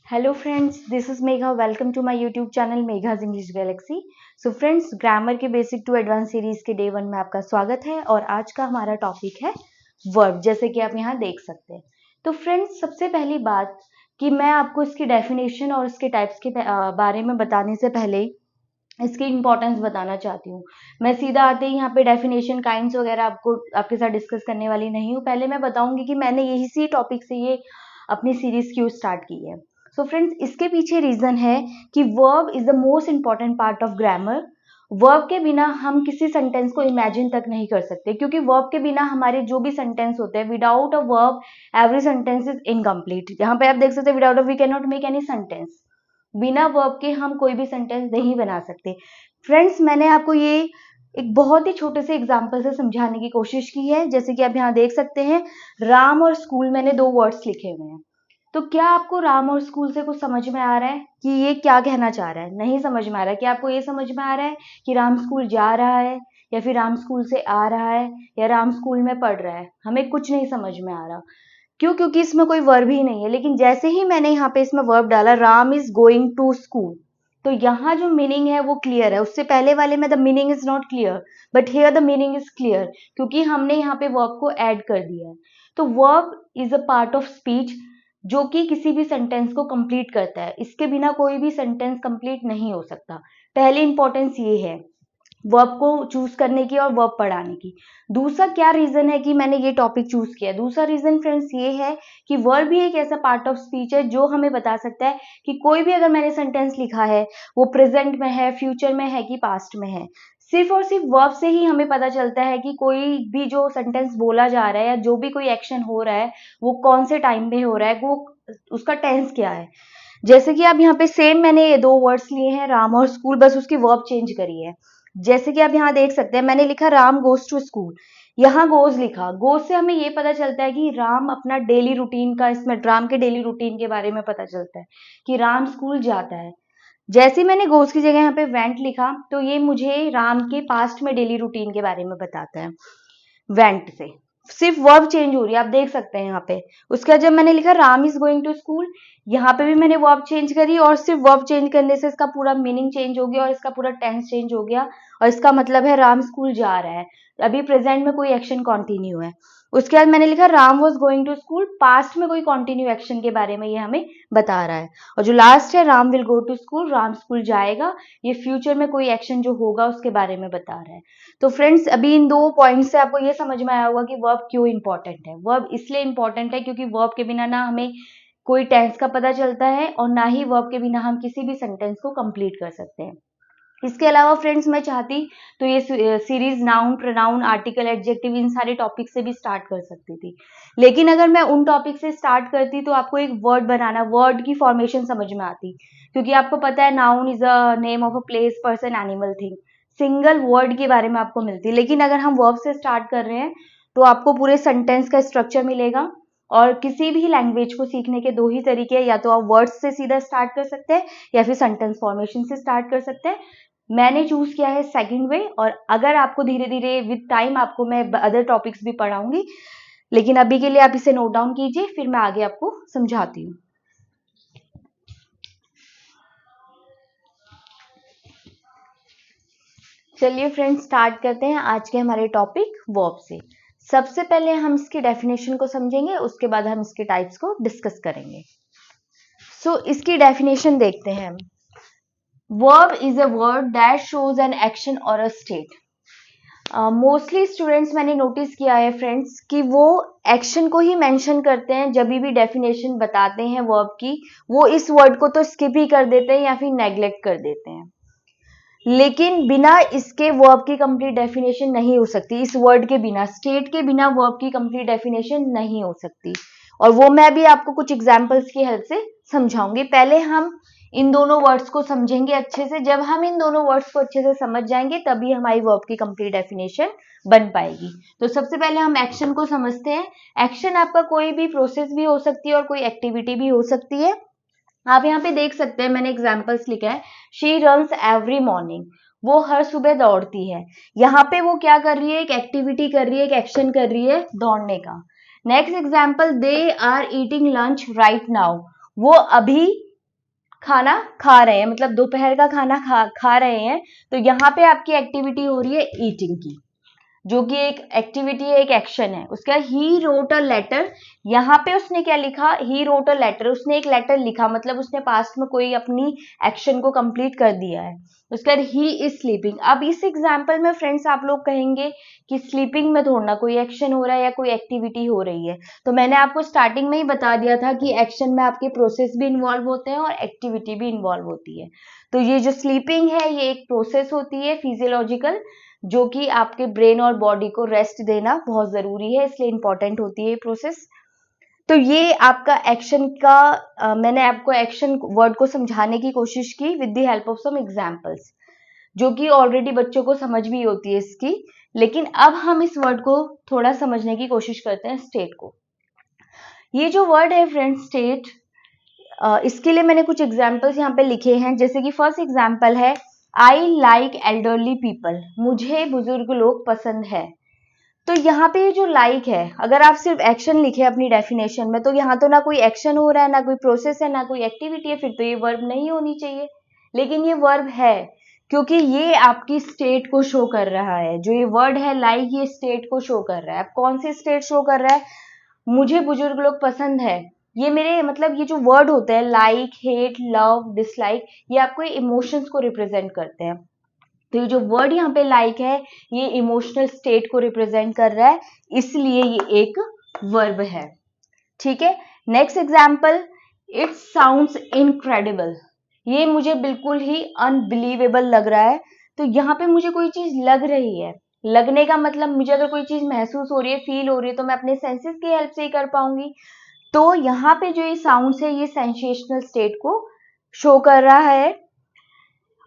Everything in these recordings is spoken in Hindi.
Hello friends, this is Megha. Welcome to my YouTube channel Megha's English Galaxy. So friends, grammar के बेसिक टू एडवांस सीरीज के डे 1 में आपका स्वागत है और आज का हमारा टॉपिक है वर्ब, जैसे कि आप यहाँ देख सकते हैं। तो फ्रेंड्स, सबसे पहली बात कि मैं आपको इसकी डेफिनेशन और इसके टाइप्स के बारे में बताने से पहले इसकी इंपॉर्टेंस बताना चाहती हूँ। मैं सीधा आते ही यहाँ पे डेफिनेशन काइंड्स वगैरह आपके साथ डिस्कस करने वाली नहीं हूँ। पहले मैं बताऊंगी कि मैंने इसी टॉपिक से ये अपनी सीरीज क्यों स्टार्ट की है। सो फ्रेंड्स, इसके पीछे रीजन है कि verb is the most important part of grammar. Verb के बिना हम किसी सेंटेंस को इमेजिन तक नहीं कर सकते, क्योंकि वर्ब के बिना हमारे जो भी सेंटेंस होते हैं, without a verb every sentence is incomplete. यहाँ पे आप देख सकते हैं, without a we can not make any sentence. बिना वर्ब के हम कोई भी सेंटेंस नहीं बना सकते। फ्रेंड्स, मैंने आपको ये एक बहुत ही छोटे से एग्जाम्पल से समझाने की कोशिश की है। जैसे कि आप यहाँ देख सकते हैं, राम और स्कूल, मैंने दो वर्ड्स लिखे हुए हैं। तो क्या आपको राम और स्कूल से कुछ समझ में आ रहा है कि ये क्या कहना चाह रहा है? नहीं समझ में आ रहा है। क्या आपको ये समझ में आ रहा है कि राम स्कूल जा रहा है, या फिर राम स्कूल से आ रहा है, या राम स्कूल में पढ़ रहा है? हमें कुछ नहीं समझ में आ रहा। क्यों? क्योंकि इसमें कोई वर्ब ही नहीं है। लेकिन जैसे ही मैंने यहाँ पे इसमें वर्ब डाला, Ram is going to school, तो यहाँ जो मीनिंग है वो क्लियर है। उससे पहले वाले में the meaning is not clear, but here the meaning is clear, क्योंकि हमने यहाँ पे वर्ब को ऐड कर दिया है। तो verb is a part of speech जो कि किसी भी सेंटेंस को कंप्लीट करता है। इसके बिना कोई भी सेंटेंस कंप्लीट नहीं हो सकता। पहली इंपॉर्टेंस ये है वर्ब को चूज करने की और वर्ब पढ़ाने की। दूसरा क्या रीजन है कि मैंने ये टॉपिक चूज किया? दूसरा रीजन फ्रेंड्स ये है कि वर्ब भी एक ऐसा पार्ट ऑफ स्पीच है जो हमें बता सकता है कि कोई भी अगर मैंने सेंटेंस लिखा है वो प्रेजेंट में है, फ्यूचर में है कि पास्ट में है। सिर्फ और सिर्फ वर्ब से ही हमें पता चलता है कि कोई भी जो सेंटेंस बोला जा रहा है या जो भी कोई एक्शन हो रहा है वो कौन से टाइम में हो रहा है, वो उसका टेंस क्या है। जैसे कि आप यहाँ पे सेम मैंने ये दो वर्ड्स लिए हैं, राम और स्कूल, बस उसकी वर्ब चेंज करी है। जैसे कि आप यहाँ देख सकते हैं, मैंने लिखा राम गोज टू स्कूल, यहाँ गोज लिखा। गोज से हमें ये पता चलता है कि राम अपना डेली रूटीन का, इसमें राम के डेली रूटीन के बारे में पता चलता है कि राम स्कूल जाता है। जैसे मैंने गोज की जगह यहाँ पे वेंट लिखा, तो ये मुझे राम के पास्ट में डेली रूटीन के बारे में बताता है। वेंट से सिर्फ वर्ब चेंज हो रही है, आप देख सकते हैं यहाँ पे। उसके बाद जब मैंने लिखा Ram is going to school, यहाँ पे भी मैंने वर्ब चेंज करी, और सिर्फ वर्ब चेंज करने से इसका पूरा मीनिंग चेंज हो गया और इसका पूरा टेंस चेंज हो गया। और इसका मतलब है राम स्कूल जा रहा है, अभी प्रेजेंट में कोई एक्शन कंटिन्यू है। उसके बाद मैंने लिखा Ram was going to school, past में कोई कंटिन्यू एक्शन के बारे में ये हमें बता रहा है। और जो लास्ट है Ram will go to school, Ram school जाएगा, ये फ्यूचर में कोई एक्शन जो होगा उसके बारे में बता रहा है। तो फ्रेंड्स, अभी इन दो पॉइंट से आपको ये समझ में आया होगा कि वर्ब क्यों इंपॉर्टेंट है। वर्ब इसलिए इंपॉर्टेंट है क्योंकि वर्ब के बिना ना हमें कोई टेंस का पता चलता है, और ना ही वर्ब के बिना हम किसी भी सेंटेंस को कंप्लीट कर सकते हैं। इसके अलावा फ्रेंड्स, मैं चाहती तो ये series noun, pronoun, article, adjective, इन सारे टॉपिक से भी स्टार्ट कर सकती थी। लेकिन अगर मैं उन टॉपिक से स्टार्ट करती तो आपको एक वर्ड बनाना, वर्ड की फॉर्मेशन समझ में आती, क्योंकि आपको पता है noun is a name of a place, person, animal, thing, single word के बारे में आपको मिलती। लेकिन अगर हम वर्ब से स्टार्ट कर रहे हैं तो आपको पूरे सेंटेंस का स्ट्रक्चर मिलेगा। और किसी भी लैंग्वेज को सीखने के दो ही तरीके हैं, या तो आप वर्ड्स से सीधा स्टार्ट कर सकते हैं या फिर सेंटेंस फॉर्मेशन से स्टार्ट कर सकते हैं। मैंने चूज किया है सेकंड वे, और अगर आपको धीरे धीरे विद टाइम आपको मैं अदर टॉपिक्स भी पढ़ाऊंगी। लेकिन अभी के लिए आप इसे नोट डाउन कीजिए, फिर मैं आगे आपको समझाती हूँ। चलिए फ्रेंड्स, स्टार्ट करते हैं आज के हमारे टॉपिक वर्ब से। सबसे पहले हम इसकी डेफिनेशन को समझेंगे, उसके बाद हम इसके टाइप्स को डिस्कस करेंगे। सो इसकी डेफिनेशन देखते हैं हम। Verb is a word that shows an action और अ स्टेट। मोस्टली स्टूडेंट्स, मैंने नोटिस किया है फ्रेंड्स कि वो एक्शन को ही मेंशन करते हैं जब भी डेफिनेशन बताते हैं वर्ब की। वो इस वर्ड को तो स्किप ही कर देते हैं या फिर नेग्लेक्ट कर देते हैं। लेकिन बिना इसके वर्ब की कंप्लीट डेफिनेशन नहीं हो सकती। इस वर्ड के बिना, स्टेट के बिना वर्ब की कंप्लीट डेफिनेशन नहीं हो सकती। और वो मैं भी आपको कुछ एग्जांपल्स की हेल्प से समझाऊंगी। पहले हम इन दोनों वर्ड्स को समझेंगे अच्छे से। जब हम इन दोनों वर्ड्स को अच्छे से समझ जाएंगे तभी हमारी वर्ब की कंप्लीट डेफिनेशन बन पाएगी। तो सबसे पहले हम एक्शन को समझते हैं। एक्शन आपका कोई भी प्रोसेस भी हो सकती है और कोई एक्टिविटी भी हो सकती है। आप यहाँ पे देख सकते हैं, मैंने एग्जाम्पल्स लिखा है। शी रन्स एवरी मॉर्निंग, वो हर सुबह दौड़ती है। यहाँ पे वो क्या कर रही है? एक एक्टिविटी कर रही है, एक एक्शन कर रही है दौड़ने का। Next example, they are eating lunch right now, वो अभी खाना खा रहे हैं, मतलब दोपहर का खाना खा रहे हैं, तो यहाँ पे आपकी एक्टिविटी हो रही है ईटिंग की, जो कि एक एक्टिविटी है, एक एक्शन है उसका। ही रोट अ लेटर, यहाँ पे उसने क्या लिखा, ही रोट अ लेटर, उसने एक लेटर लिखा, मतलब उसने पास्ट में कोई अपनी एक्शन को कंप्लीट कर दिया है। उसके बाद ही इज स्लीपिंग। अब इस एग्जाम्पल में फ्रेंड्स आप लोग कहेंगे कि स्लीपिंग में थोड़ा कोई एक्शन हो रहा है या कोई एक्टिविटी हो रही है, तो मैंने आपको स्टार्टिंग में ही बता दिया था कि एक्शन में आपके प्रोसेस भी इन्वॉल्व होते हैं और एक्टिविटी भी इन्वॉल्व होती है। तो ये जो स्लीपिंग है ये एक प्रोसेस होती है फिजियोलॉजिकल, जो कि आपके ब्रेन और बॉडी को रेस्ट देना बहुत जरूरी है, इसलिए इंपॉर्टेंट होती है ये प्रोसेस। तो ये आपका एक्शन का मैंने आपको एक्शन वर्ड को समझाने की कोशिश की with the help of some examples, जो कि ऑलरेडी बच्चों को समझ भी होती है इसकी। लेकिन अब हम इस वर्ड को थोड़ा समझने की कोशिश करते हैं, स्टेट को। ये जो वर्ड है फ्रेंड्स स्टेट, इसके लिए मैंने कुछ एग्जाम्पल्स यहाँ पे लिखे हैं। जैसे कि फर्स्ट एग्जाम्पल है आई लाइक एल्डरली पीपल, मुझे बुजुर्ग लोग पसंद है। तो यहाँ पे ये जो लाइक है, अगर आप सिर्फ एक्शन लिखे अपनी डेफिनेशन में, तो यहाँ तो ना कोई एक्शन हो रहा है, ना कोई प्रोसेस है, ना कोई एक्टिविटी है, फिर तो ये वर्ब नहीं होनी चाहिए। लेकिन ये वर्ब है, क्योंकि ये आपकी स्टेट को शो कर रहा है। जो ये वर्ड है लाइक, ये स्टेट को शो कर रहा है। अब कौन सी स्टेट शो कर रहा है? मुझे बुजुर्ग लोग पसंद है। ये मेरे मतलब ये जो वर्ड होते हैं लाइक, हेट, लव, डिसलाइक, ये आपको इमोशंस को रिप्रेजेंट करते हैं। तो ये जो वर्ड यहाँ पे लाइक है, ये इमोशनल स्टेट को रिप्रेजेंट कर रहा है, इसलिए ये एक वर्ब है। ठीक है, next example, it sounds incredible, ये मुझे बिल्कुल ही अनबिलीवेबल लग रहा है। तो यहाँ पे मुझे कोई चीज लग रही है, लगने का मतलब मुझे अगर कोई चीज महसूस हो रही है, फील हो रही है, तो मैं अपने सेंसेस की हेल्प से ही कर पाऊंगी। तो यहाँ पे जो ये साउंड्स है, ये सेंसेशनल स्टेट को शो कर रहा है।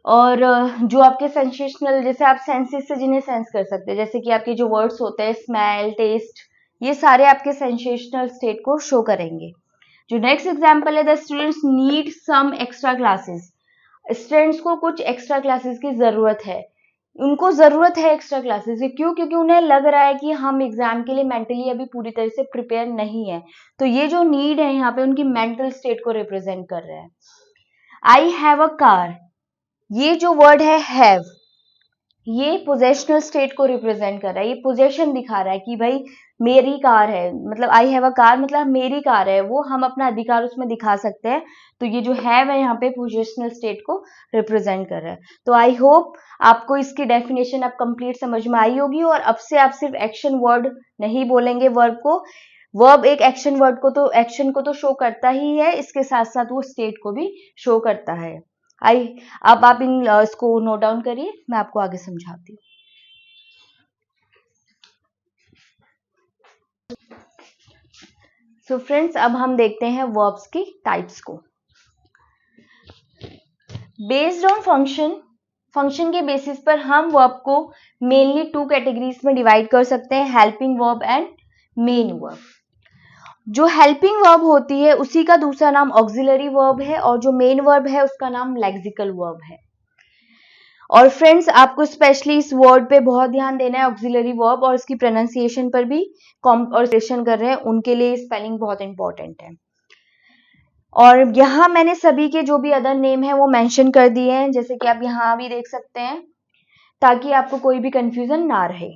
और जो आपके सेंसेशनल, जैसे आप सेंसेस से जिन्हें सेंस कर सकते हैं, जैसे कि आपके जो वर्ड्स होते हैं स्मेल, टेस्ट, ये सारे आपके सेंसेशनल स्टेट को शो करेंगे। जो नेक्स्ट एग्जांपल है, the students need some extra classes, students को कुछ एक्स्ट्रा क्लासेस की जरूरत है। उनको जरूरत है एक्स्ट्रा क्लासेस की, क्यों? क्योंकि उन्हें लग रहा है कि हम एग्जाम के लिए मेंटली अभी पूरी तरह से प्रिपेयर नहीं है। तो ये जो नीड है यहाँ पे उनकी मेंटल स्टेट को रिप्रेजेंट कर रहा है। आई हैव अ कार, ये जो वर्ड है हैव, ये पोजेशनल स्टेट को रिप्रेजेंट कर रहा है। ये पोजेशन दिखा रहा है कि भाई मेरी कार है, मतलब आई हैव अ कार मतलब मेरी कार है, वो हम अपना अधिकार उसमें दिखा सकते हैं। तो ये जो हैव है यहाँ पे पोजेशनल स्टेट को रिप्रेजेंट कर रहा है। तो आई होप आपको इसकी डेफिनेशन अब कंप्लीट समझ में आई होगी, और अब से आप सिर्फ एक्शन वर्ड नहीं बोलेंगे वर्ब को। वर्ब एक एक्शन वर्ड को तो एक्शन को तो शो करता ही है, इसके साथ साथ वो स्टेट को भी शो करता है। आई अब आप इन इसको नोट डाउन करिए, मैं आपको आगे समझाती हूँ। सो फ्रेंड्स, अब हम देखते हैं वर्ब्स की टाइप्स को। बेस्ड ऑन फंक्शन, फंक्शन के बेसिस पर हम वर्ब को मेनली टू कैटेगरीज में डिवाइड कर सकते हैं, helping verb and main verb. जो हेल्पिंग वर्ब होती है उसी का दूसरा नाम ऑक्सिलरी वर्ब है, और जो मेन वर्ब है उसका नाम लेक्सिकल वर्ब है। और फ्रेंड्स, आपको स्पेशली इस वर्ड पे बहुत ध्यान देना है, ऑक्सिलरी वर्ब, और इसकी प्रोनाउंसिएशन पर भी कॉम्पनसेशन कर रहे हैं उनके लिए स्पेलिंग बहुत इंपॉर्टेंट है। और यहाँ मैंने सभी के जो भी अदर नेम है वो मेंशन कर दिए हैं, जैसे कि आप यहाँ भी देख सकते हैं, ताकि आपको कोई भी कंफ्यूजन ना रहे।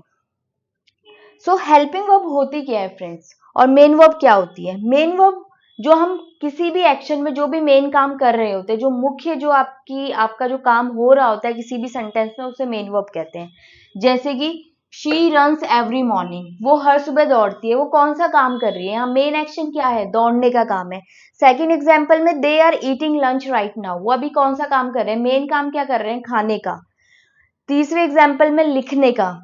सो हेल्पिंग वर्ब होती क्या है फ्रेंड्स, और मेन वर्ब क्या होती है? मेन वर्ब जो हम किसी भी एक्शन में जो भी मेन काम कर रहे होते हैं, जो मुख्य जो आपका जो काम हो रहा होता है किसी भी सेंटेंस में, उसे मेन वर्ब कहते हैं। जैसे कि शी रन्स एवरी मॉर्निंग, वो हर सुबह दौड़ती है। वो कौन सा काम कर रही है? यहाँ मेन एक्शन क्या है? दौड़ने का काम है। सेकेंड एग्जाम्पल में they are eating lunch right now, वो अभी कौन सा काम कर रहे हैं? मेन काम क्या कर रहे हैं? खाने का। तीसरे एग्जाम्पल में लिखने का,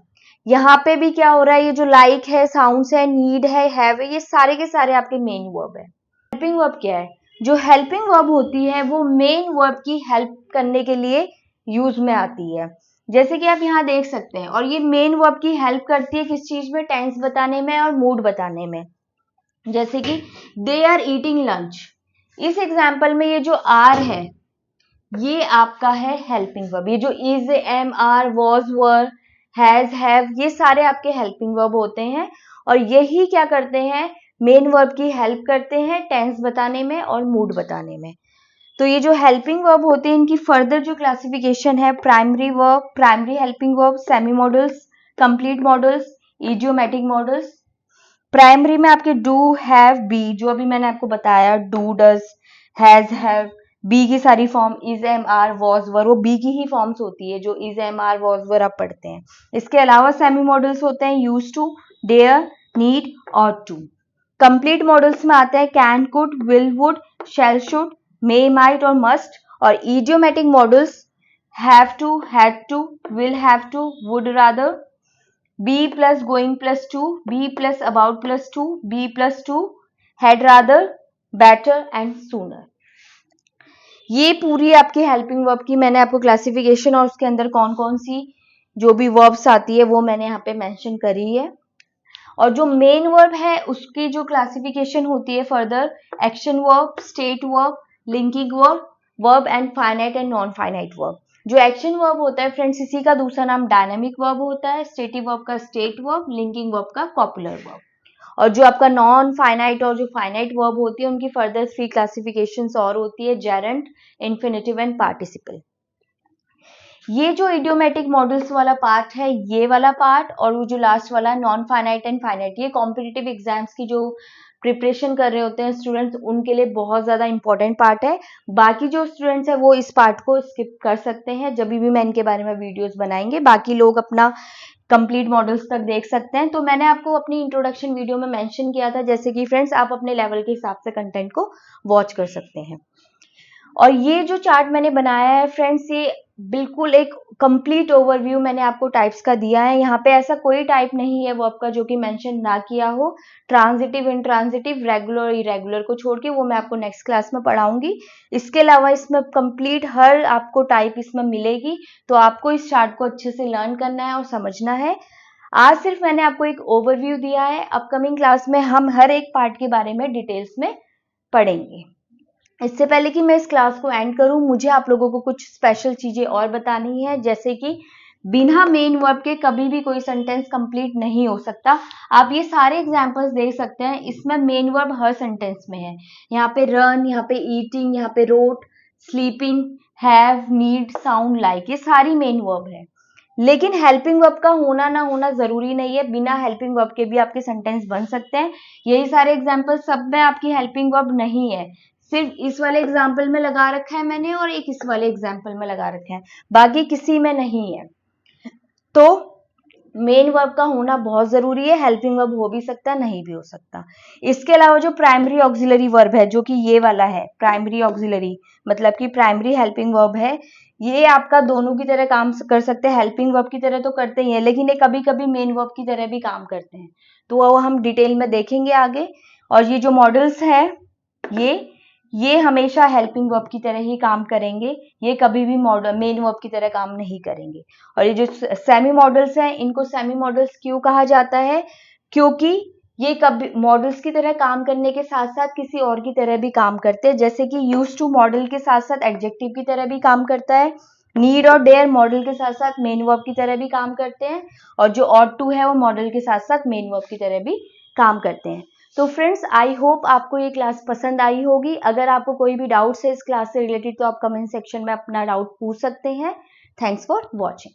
यहाँ पे भी क्या हो रहा है? ये जो लाइक है, साउंड्स है, नीड है, हैव है, ये सारे के सारे आपके मेन वर्ब है। हेल्पिंग वर्ब क्या है? जो हेल्पिंग वर्ब होती है वो मेन वर्ब की हेल्प करने के लिए यूज में आती है, जैसे कि आप यहाँ देख सकते हैं। और ये मेन वर्ब की हेल्प करती है किस चीज में? टेंस बताने में और मूड बताने में। जैसे कि दे आर ईटिंग लंच, इस एग्जाम्पल में ये जो आर है ये आपका है हेल्पिंग वर्ब। ये जो is, am, are, was, were, has, have, ये सारे आपके हेल्पिंग वर्ब होते हैं, और यही क्या करते हैं? मेन वर्ब की हेल्प करते हैं टेंस बताने में और मूड बताने में। तो ये जो हेल्पिंग वर्ब होते हैं इनकी फर्दर जो क्लासिफिकेशन है, primary verb, primary helping verb, semi models, complete models, idiomatic models. Primary में आपके डू, हैव, बी, जो अभी मैंने आपको बताया, do, does, has, have. Be की सारी form is, am, are, was, were, वो बी की ही फॉर्म्स होती है जो is, am, are, was, were आप पढ़ते हैं। इसके अलावा सेमी मॉडल्स होते हैं use to, dare, need, ought to. Complete modals में आते हैं can, could, will, would, shall, should, may, might और मस्ट। और idiomatic modals have to, had to, will have to, would rather, be plus going plus to, be plus about plus to, be plus to, had rather, better and sooner। ये पूरी आपकी हेल्पिंग वर्ब की मैंने आपको क्लासिफिकेशन और उसके अंदर कौन कौन सी जो भी वर्ब्स आती है वो मैंने यहाँ पे मेंशन करी है। और जो मेन वर्ब है उसकी जो क्लासिफिकेशन होती है further, action verb, state verb, linking verb, verb and finite and non finite verb. जो एक्शन वर्ब होता है फ्रेंड्स, इसी का दूसरा नाम डायनामिक वर्ब होता है, स्टेटिव वर्ब का स्टेट वर्ब, लिंकिंग वर्ब का कॉपुलर वर्ब। और जो आपका नॉन फाइनाइट और जो फाइनाइट वर्ब होती है उनकी फर्दर 3 क्लासिफिकेशंस और होती है, जेरेंट, इन्फिनेटिव एंड पार्टिसिपल। ये जो इडियोमैटिक मॉडल्स वाला पार्ट है, ये वाला पार्ट, और वो जो लास्ट वाला नॉन फाइनाइट एंड फाइनाइट, ये कॉम्पिटिटिव एग्जाम्स की जो प्रिपरेशन कर रहे होते हैं स्टूडेंट्स, उनके लिए बहुत ज्यादा इंपॉर्टेंट पार्ट है। बाकी जो स्टूडेंट्स है वो इस पार्ट को स्किप कर सकते हैं, जब भी मैं इनके बारे में वीडियोस बनाएंगे बाकी लोग अपना कंप्लीट मॉडल्स तक देख सकते हैं। तो मैंने आपको अपनी इंट्रोडक्शन वीडियो में मेंशन किया था, जैसे कि फ्रेंड्स आप अपने लेवल के हिसाब से कंटेंट को वॉच कर सकते हैं। और ये जो चार्ट मैंने बनाया है फ्रेंड्स, ये बिल्कुल एक कंप्लीट ओवरव्यू मैंने आपको टाइप्स का दिया है। यहाँ पे ऐसा कोई टाइप नहीं है वर्ब का जो कि मेंशन ना किया हो। ट्रांजिटिव, इंट्रांजिटिव, रेगुलर और इरेगुलर को छोड़ के वो मैं आपको नेक्स्ट क्लास में पढ़ाऊंगी। इसके अलावा इसमें कंप्लीट हर आपको टाइप इसमें मिलेगी, तो आपको इस चार्ट को अच्छे से लर्न करना है और समझना है। आज सिर्फ मैंने आपको एक ओवरव्यू दिया है, अपकमिंग क्लास में हम हर एक पार्ट के बारे में डिटेल्स में पढ़ेंगे। इससे पहले कि मैं इस क्लास को एंड करूं, मुझे आप लोगों को कुछ स्पेशल चीजें और बतानी है, जैसे कि बिना मेन वर्ब के कभी भी कोई सेंटेंस कंप्लीट नहीं हो सकता। आप ये सारे एग्जांपल्स देख सकते हैं, इसमें मेन वर्ब हर सेंटेंस में है। यहाँ पे रन, यहाँ पे ईटिंग, यहाँ पे wrote, sleeping, have, need, sound, like, ये सारी मेन वर्ब है। लेकिन हेल्पिंग वर्ब का होना ना होना जरूरी नहीं है, बिना हेल्पिंग वर्ब के भी आपके सेंटेंस बन सकते हैं। यही सारे एग्जाम्पल सब में आपकी हेल्पिंग वर्ब नहीं है, सिर्फ इस वाले एग्जाम्पल में लगा रखा है मैंने और एक इस वाले एग्जाम्पल में लगा रखा है, बाकी किसी में नहीं है। तो मेन वर्ब का होना बहुत जरूरी है, हेल्पिंग वर्ब हो भी सकता है, नहीं भी हो सकता। इसके अलावा जो प्राइमरी ऑक्सिलरी वर्ब है, जो कि ये वाला है प्राइमरी ऑक्सिलरी, मतलब कि प्राइमरी हेल्पिंग वर्ब है, ये आपका दोनों की तरह काम कर सकते हैं। हेल्पिंग वर्ब की तरह तो करते ही हैं, लेकिन ये कभी कभी मेन वर्ब की तरह भी काम करते हैं, तो वो हम डिटेल में देखेंगे आगे। और ये जो मॉडल्स है ये हमेशा हेल्पिंग वर्ब की तरह ही काम करेंगे, ये कभी भी मेन वर्ब की तरह काम नहीं करेंगे। और ये जो सेमी मॉडल्स हैं, इनको सेमी मॉडल्स क्यों कहा जाता है, क्योंकि ये कभी मॉडल्स की तरह काम करने के साथ साथ किसी और की तरह भी काम करते हैं, जैसे कि यूज टू मॉडल के साथ साथ एडजेक्टिव की तरह भी काम करता है, नीड और डेयर मॉडल के साथ साथ मेन वर्ब की तरह भी काम करते हैं, और जो ऑट टू है वो मॉडल के साथ साथ मेन वर्ब की तरह भी काम करते हैं। तो फ्रेंड्स, आई होप आपको ये क्लास पसंद आई होगी। अगर आपको कोई भी डाउट्स है इस क्लास से रिलेटेड तो आप कमेंट सेक्शन में अपना डाउट पूछ सकते हैं। Thanks for watching.